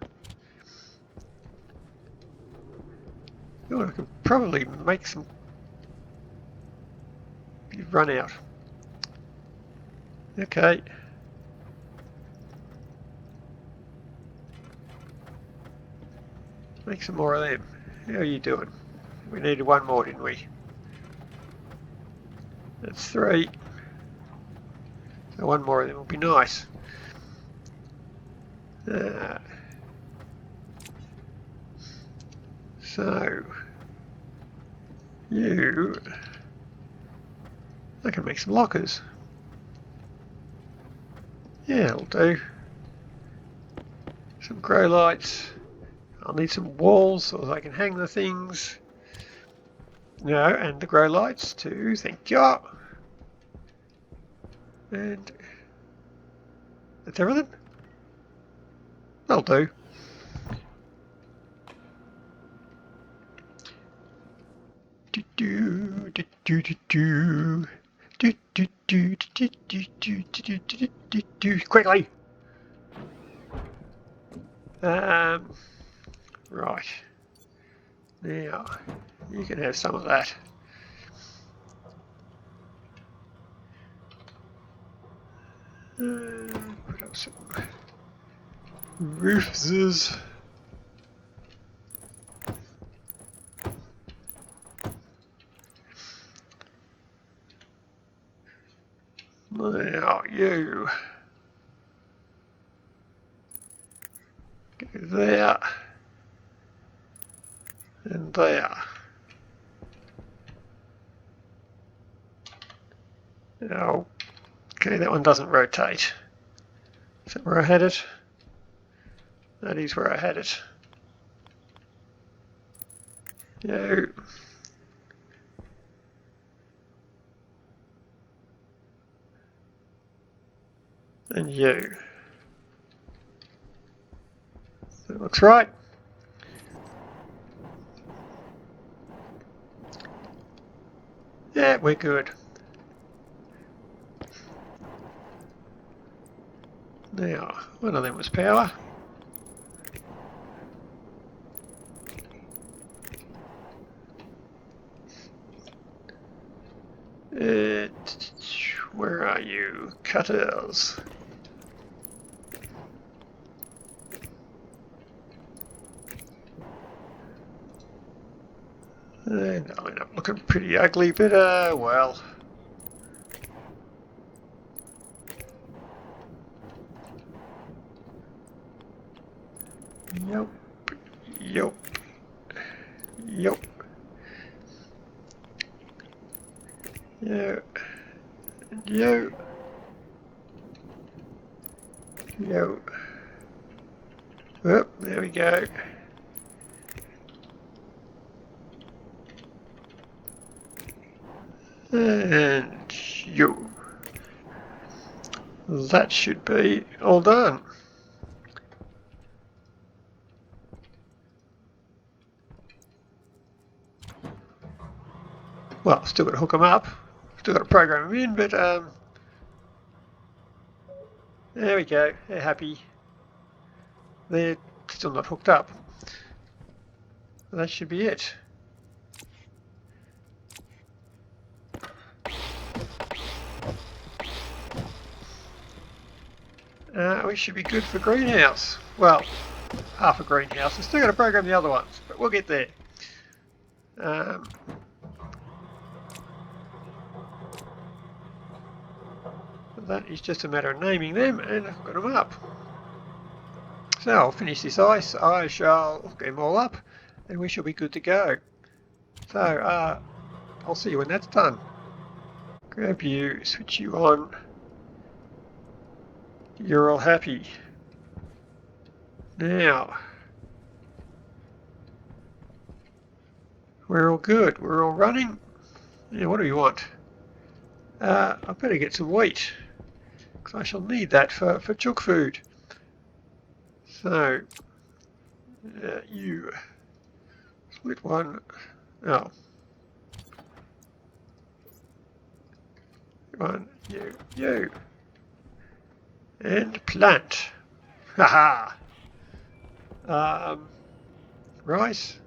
A: Oh, I can probably make some... You've run out. Okay. Make some more of them. How are you doing? We needed 1 more, didn't we? That's 3. So 1 more of them will be nice. So I can make some lockers. Yeah, it'll do. Some grow lights. I'll need some walls so that I can hang the things. No, and the grow lights too, thank you. And that's everything. That'll do. Quickly. Right. Now, you can have some of that. Put up some roofs. Now you go there and there. Now, okay, that one doesn't rotate. Is that where I had it? That is where I had it. No. And you. That looks right. Yeah, we're good. Now, one of them was power. Where are you? Cutters. And I end up looking pretty ugly, but well. Yep. Yep. Yep. Yeah. Yo. Yo. Oh, there we go. And you. That should be all done. well, still got to hook them up. Still got to program them in, but there we go. They're happy. They're still not hooked up. That should be it. We should be good for greenhouse. Well, half a greenhouse. We're still got to program the other ones, but we'll get there. That is just a matter of naming them and hooking them up. So I'll finish this ice. I shall hook them all up, and we shall be good to go. So I'll see you when that's done. Grab you, switch you on. You're all happy. Now, we're all good. We're all running. Yeah, what do we want? I better get some wheat, because I shall need that for chook food. So, you split one. Oh. One, you. And plant. Haha. Rice.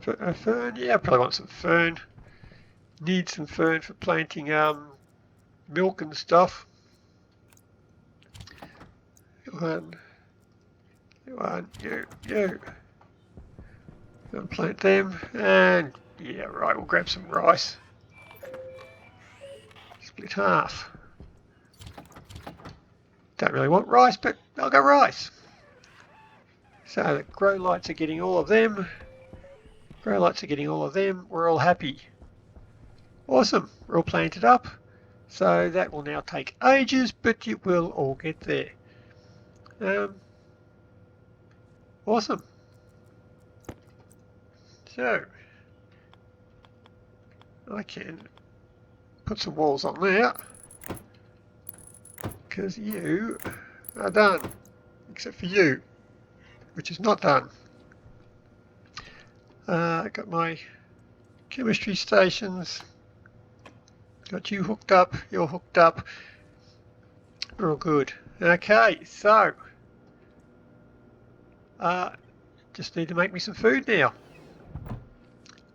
A: Fern. Yeah, I probably want some fern. Need some fern for planting milk and stuff. One, you. Gonna plant them, and yeah, right. We'll grab some rice. Split half. Don't really want rice, but I'll go rice. So the grow lights are getting all of them. Grow lights are getting all of them. We're all happy. Awesome. We're all planted up. So that will now take ages, but it will all get there. Awesome. So I can put some walls on there, because you are done, except for you, which is not done. I got my chemistry stations, got you hooked up, you're hooked up, we're all good. Okay, so just need to make me some food now.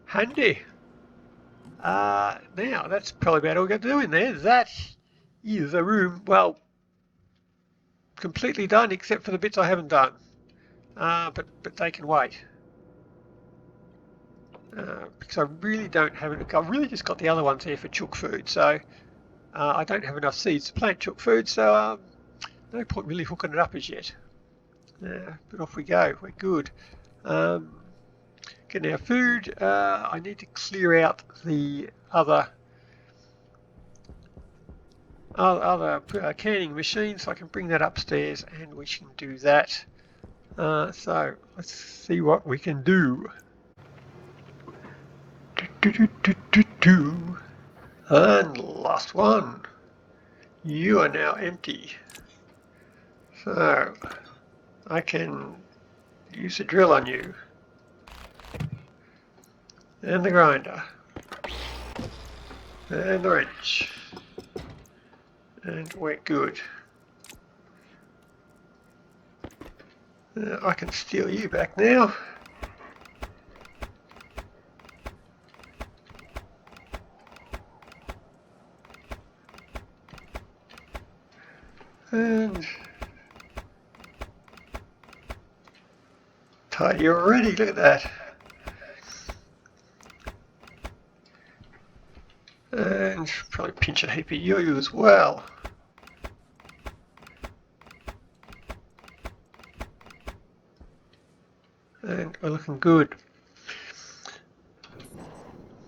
A: Handy. Now that's probably about all we've got to do in there. That is a room, well, completely done except for the bits I haven't done. But they can wait. Because I really don't have it. I've really just got the other ones here for chook food, so I don't have enough seeds to plant chook food, so no point really hooking it up as yet. But off we go. We're good. Getting our food. I need to clear out the other canning machine, so I can bring that upstairs, and we can do that. So let's see what we can do. And last one. You are now empty. So I can use a drill on you. And the grinder. And the wrench. And we're good. I can steal you back now. And tidy already, look at that. And probably pinch a heap of you as well. And we're looking good.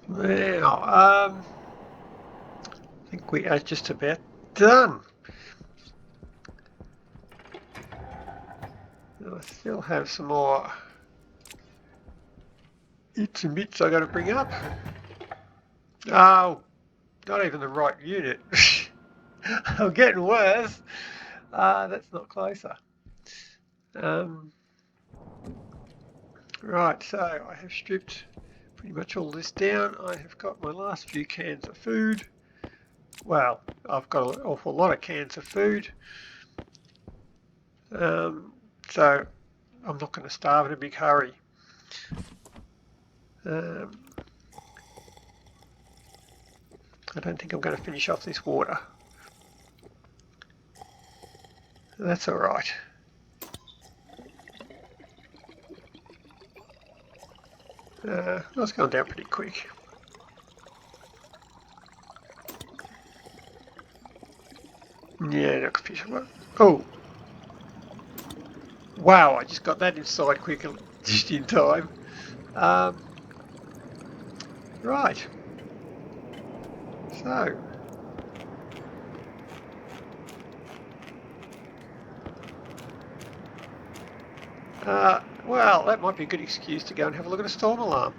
A: Now, I think we are just about done. I still have some more its and bits I got to bring up. Oh, not even the right unit. I'm getting worse. That's not closer. Right, so I have stripped pretty much all this down. I have got my last few cans of food. Well, I've got an awful lot of cans of food. So I'm not going to starve in a big hurry. I don't think I'm going to finish off this water. That's all right. That's going down pretty quick. Yeah, not fish. Oh! Wow, I just got that inside quick, just in time. Right. So. Well, that might be a good excuse to go and have a look at a storm alarm.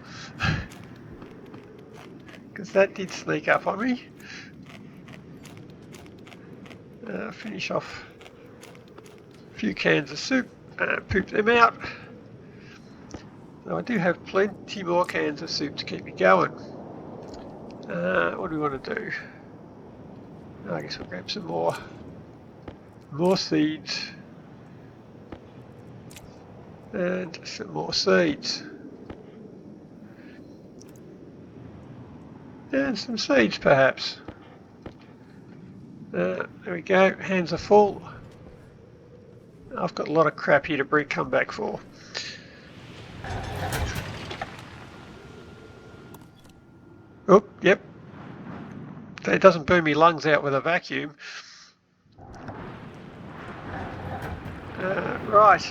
A: Because that did sneak up on me. Finish off a few cans of soup and poop them out. Now I do have plenty more cans of soup to keep me going. What do we want to do? I guess we'll grab some more seeds. And some more seeds. And some seeds perhaps. There we go, hands are full. I've got a lot of crap here to come back for. Oh, yep. It doesn't burn me lungs out with a vacuum. Right.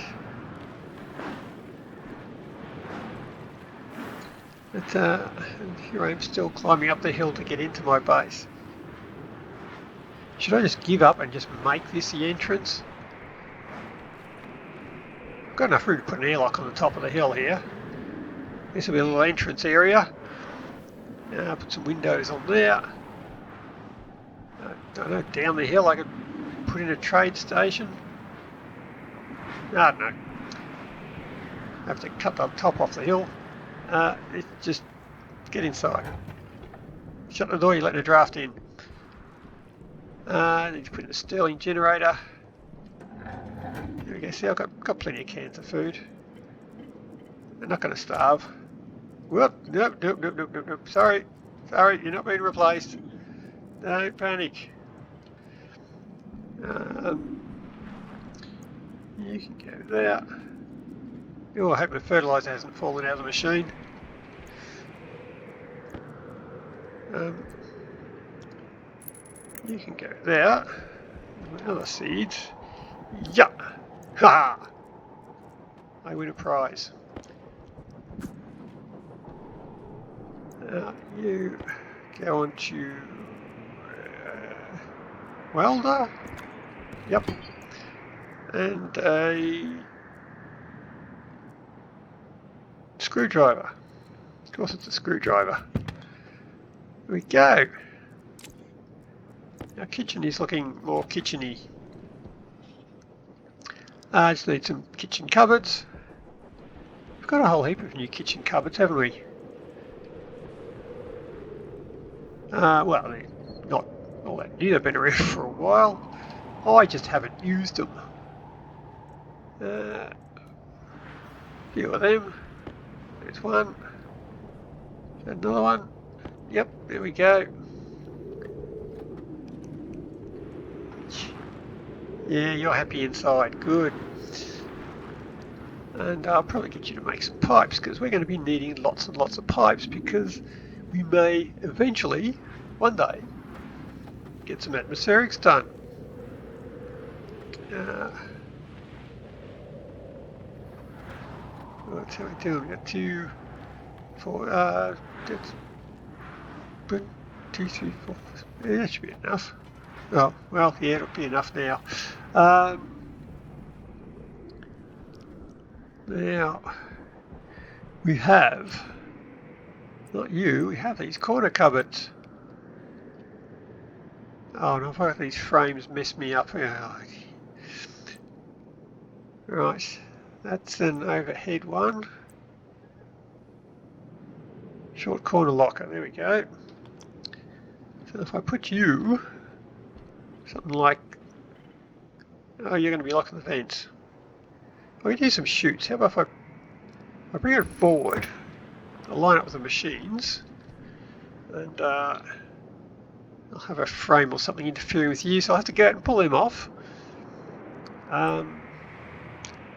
A: But here I am still climbing up the hill to get into my base. Should I just give up and just make this the entrance? I've got enough room to put an airlock on the top of the hill here. This will be a little entrance area. Put some windows on there. I don't know, down the hill I could put in a trade station. I don't know. I have to cut the top off the hill. It's just get inside. Shut the door, you're letting a draft in. Need to put in a Stirling generator. There we go, see I've got plenty of cans of food. I'm not going to starve. Whoop, nope. Sorry, you're not being replaced. Don't panic. You can go there. Oh, I hope the fertiliser hasn't fallen out of the machine. You can go there. Other seeds. Yeah! Ha! I win a prize. You go on to welder. Yep. And a screwdriver. Of course it's a screwdriver. There we go. Our kitchen is looking more kitcheny. I just need some kitchen cupboards. We've got a whole heap of new kitchen cupboards, haven't we? Well, they're not all that new. They've been around for a while. I just haven't used them. A few of them. There's one. Another one. Yep, there we go. Yeah, you're happy inside. Good. And I'll probably get you to make some pipes, because we're going to be needing lots and lots of pipes, because we may eventually, one day, get some atmospherics done. What's how we do? We've got 2, 4, that's 2, 3, 4. Yeah, that should be enough. Oh, well, yeah, it'll be enough now. Now, we have, not you, we have these corner cupboards. Oh no, I've got these frames mess me up. Right, that's an overhead one. Short corner locker, there we go. So if I put you something like, oh, you're going to be locking the fence. I can do some shoots. How about if I bring it forward, I'll line up with the machines, and I'll have a frame or something interfering with you, so I'll have to go out and pull them off.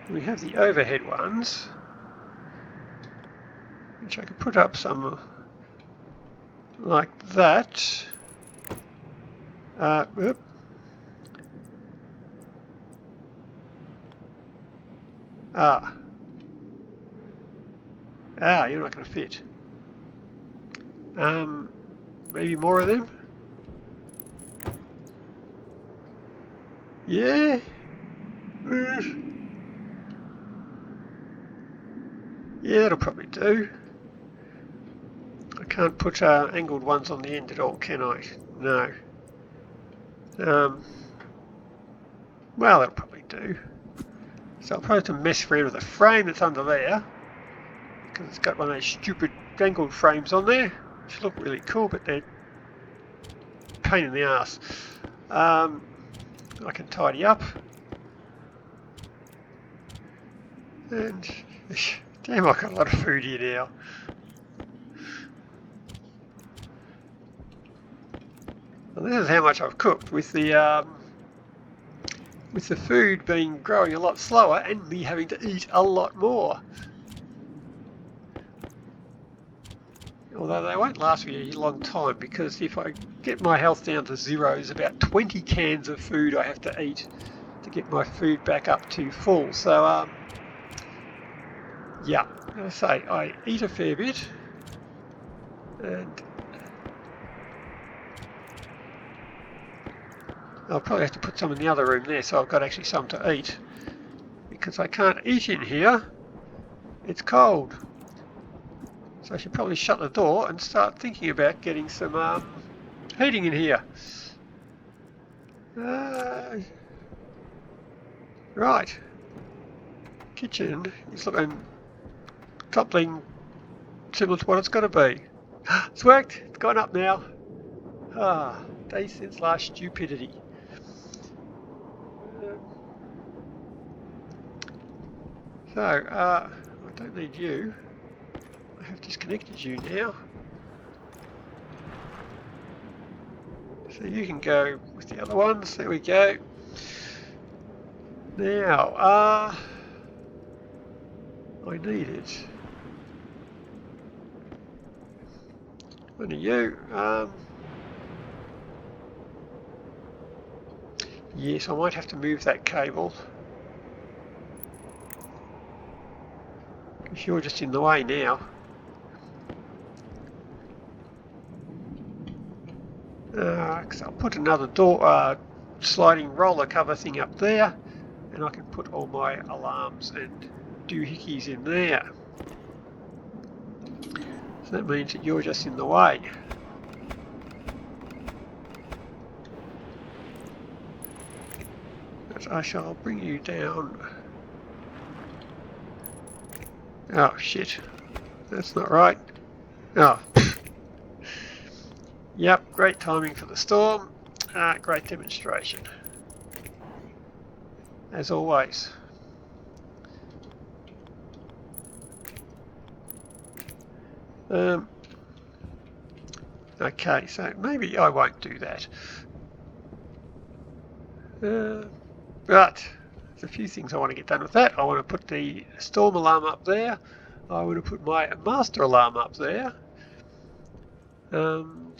A: We have the overhead ones, which I could put up some like that. Whoop. You're not going to fit. Maybe more of them? Yeah? Yeah, that'll probably do. I can't put angled ones on the end at all, can I? No. Well, that'll probably do. So I'll probably have to mess around with the frame that's under there, because it's got one of those stupid angled frames on there, which look really cool, but they're a pain in the ass. I can tidy up. And damn, I've got a lot of food here now. And this is how much I've cooked with the food being growing a lot slower and me having to eat a lot more. Although they won't last me a long time, because if I get my health down to zero, there's about 20 cans of food I have to eat to get my food back up to full. So yeah, as I say, I eat a fair bit, and I'll probably have to put some in the other room there, so I've got actually some to eat, because I can't eat in here. It's cold. So I should probably shut the door and start thinking about getting some heating in here. Right. Kitchen is looking something similar to what it's going to be. It's worked. It's gone up now. Days since last stupidity. So, I don't need you. I have disconnected you now. So you can go with the other ones. There we go. Now, I need it. One of you. Yes, I might have to move that cable, because you're just in the way now. Because I'll put another door, sliding roller cover thing up there, and I can put all my alarms and doohickeys in there. So that means that you're just in the way. But I shall bring you down. Oh shit, that's not right. Oh. Yep, great timing for the storm. Great demonstration, as always. Okay, so maybe I won't do that. But there's a few things I want to get done with that. I want to put the storm alarm up there. I want to put my master alarm up there.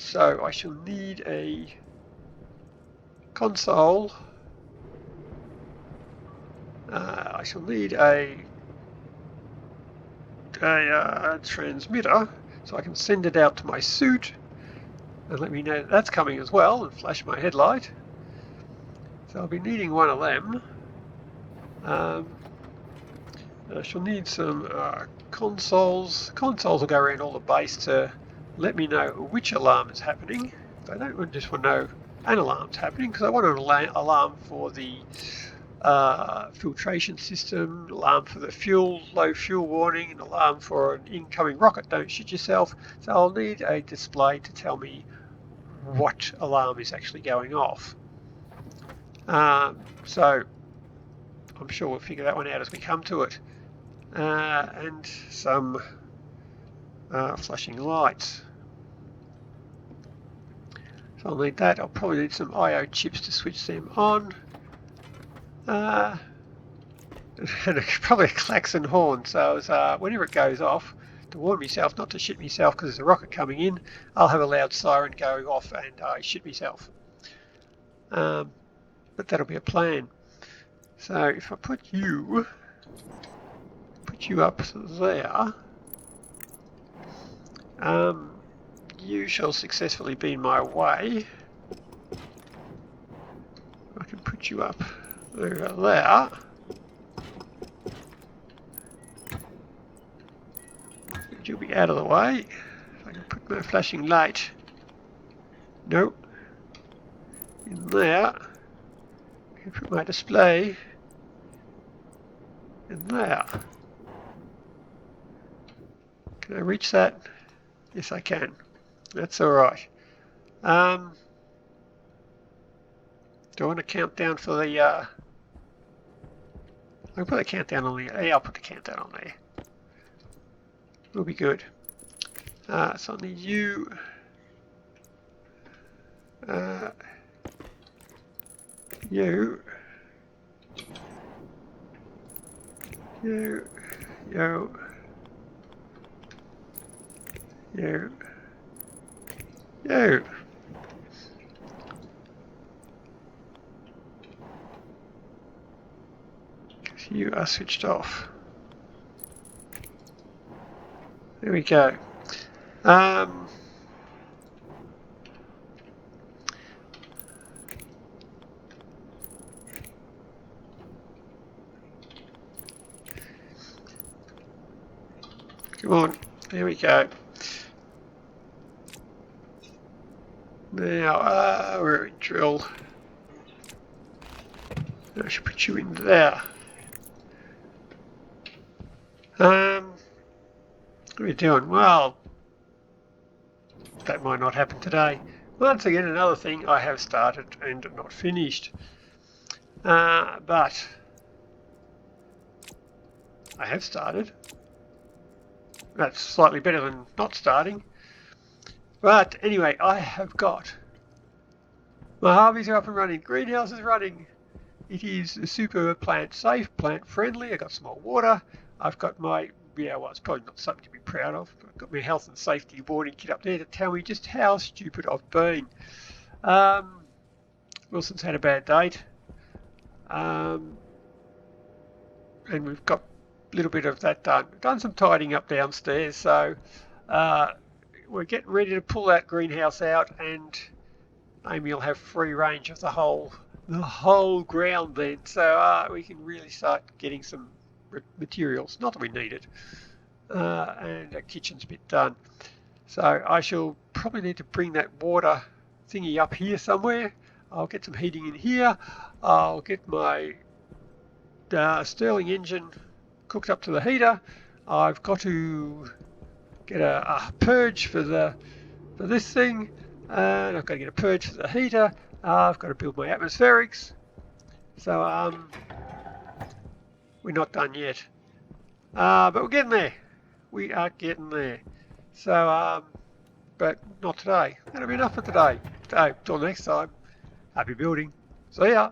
A: So I shall need a console. I shall need a transmitter, so I can send it out to my suit and let me know that that's coming as well, and flash my headlight. So I'll be needing one of them. I shall need some consoles. Consoles will go around all the base to let me know which alarm is happening. I don't just want to know an alarm's happening, because I want an alarm for the filtration system, alarm for the fuel, low fuel warning, an alarm for an incoming rocket, don't shoot yourself. So I'll need a display to tell me what alarm is actually going off. So I'm sure we'll figure that one out as we come to it. And some flashing lights. So I'll need that. I'll probably need some I/O chips to switch them on. And probably a klaxon horn, so as, whenever it goes off, to warn myself not to shit myself because there's a rocket coming in, I'll have a loud siren going off and I shit myself. But that'll be a plan. So if I put you up there, you shall successfully be in my way. I can put you up over there. You'll be out of the way. If I can put my flashing light, nope, in there. I can put my display in there. Can I reach that? Yes, I can. That's all right. Do I want to count down for the? I'll put the countdown on there. Yeah, I'll put the countdown on there. Will be good. So I need you. You. You. You. You. You. Because you are switched off. There we go. Come on, there we go. Now, we're in drill. I should put you in there. What are we doing? Well, that might not happen today. Once again, another thing I have started and not finished. But I have started. That's slightly better than not starting. But anyway, I have got my Harveys are up and running. Greenhouse is running. It is super plant safe, plant friendly. I got some more water. I've got my, well, it's probably not something to be proud of, but I've got my health and safety warning kit up there to tell me just how stupid I've been. Wilson's had a bad date. And we've got a little bit of that done. We've done some tidying up downstairs, so we're getting ready to pull that greenhouse out, and Amy will have free range of the whole ground then, so we can really start getting some materials. Not that we need it, and our kitchen's a bit done. So I shall probably need to bring that water thingy up here somewhere. I'll get some heating in here. I'll get my Stirling engine cooked up to the heater. I've got to get a purge for this thing, and I've got to get a purge for the heater. I've got to build my atmospherics. So we're not done yet, but we're getting there. We are getting there. So but not today. That'll be enough for today. So till next time, happy building. See ya.